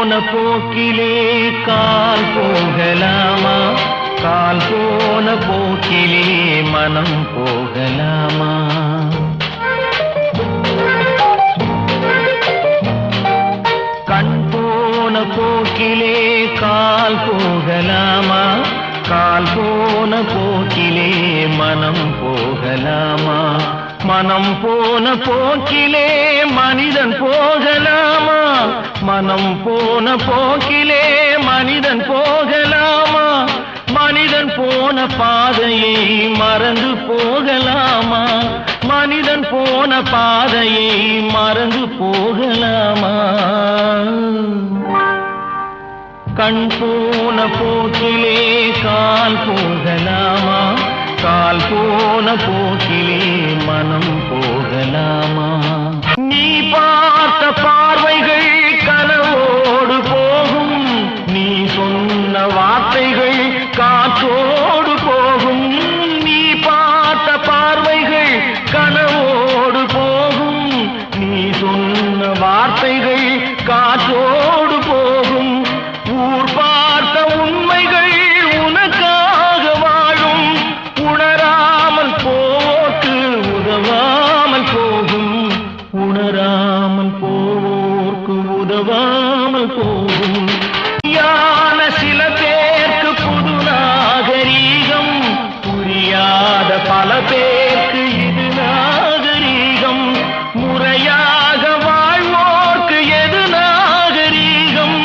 போன போக்கிலே கால் போகலாமா? கால் போன போக்கிலே மனம் போகலாமா? கண் போன போக்கிலே கால் போகலாமா? கால் போன போக்கிலே மனம் போகலாமா? மனம் போன போக்கிலே மனிதன் போகலாமா? மனம் போன போக்கிலே மனிதன் போகலாமா? மனிதன் போன பாதையை மறந்து போகலாமா? மனிதன் போன பாதையை மறந்து போகலாமா? கண் போன போக்கிலே கால் போகலாமா? கால் போன போக்கிலே மனம் போகலாமா? நீ பார்த்த பார்வைகள் கனவோடு போகும், நீ சொன்ன வார்த்தைகள் காற்றோடு போகும். நீ பார்த்த பார்வைகள் கனவோடு போகும், நீ சொன்ன வார்த்தைகள் காற்றோடு போகும். ஊர் பார்த்த உண்மைகள் உனக்காக வாழும், உணராமல் போவோர்க்கு உதவாமல் போகும். உணராமல் போவோர்க்கு உதவாமல் போகும். யான சில பேருக்கு புது நாகரீகம், புரியாத பல பேருக்கு இது நாகரீகம். முறையாக வாழ்வோர்க்கு எது நாகரீகம்?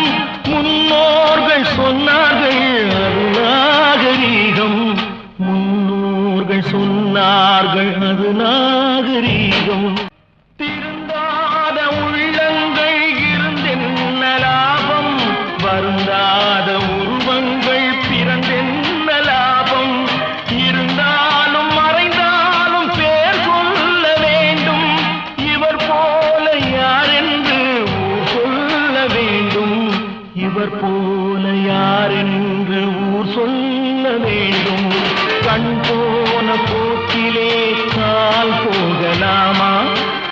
முன்னோர்கள் சொன்னார்கள் அது நாகரீகம். முன்னோர்கள் சொன்னார்கள் அது நாகரீகம். திருந்தாத உள்ளங்கள் இருந்தென்ன லாபம்? வருந்தாத உருவங்கள் பிறந்தென்ன லாபம்? இருந்தாலும் மறைந்தாலும் பேர் சொல்ல வேண்டும். இவர் போல யார் என்று ஊர் சொல்ல வேண்டும். இவர் போல யார் என்று ஊர் சொல்ல வேண்டும். கண் போன போக்கிலே கால் போகலாமா?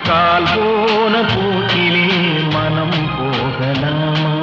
கால் போன போக்கிலே மனம் போகலாமா?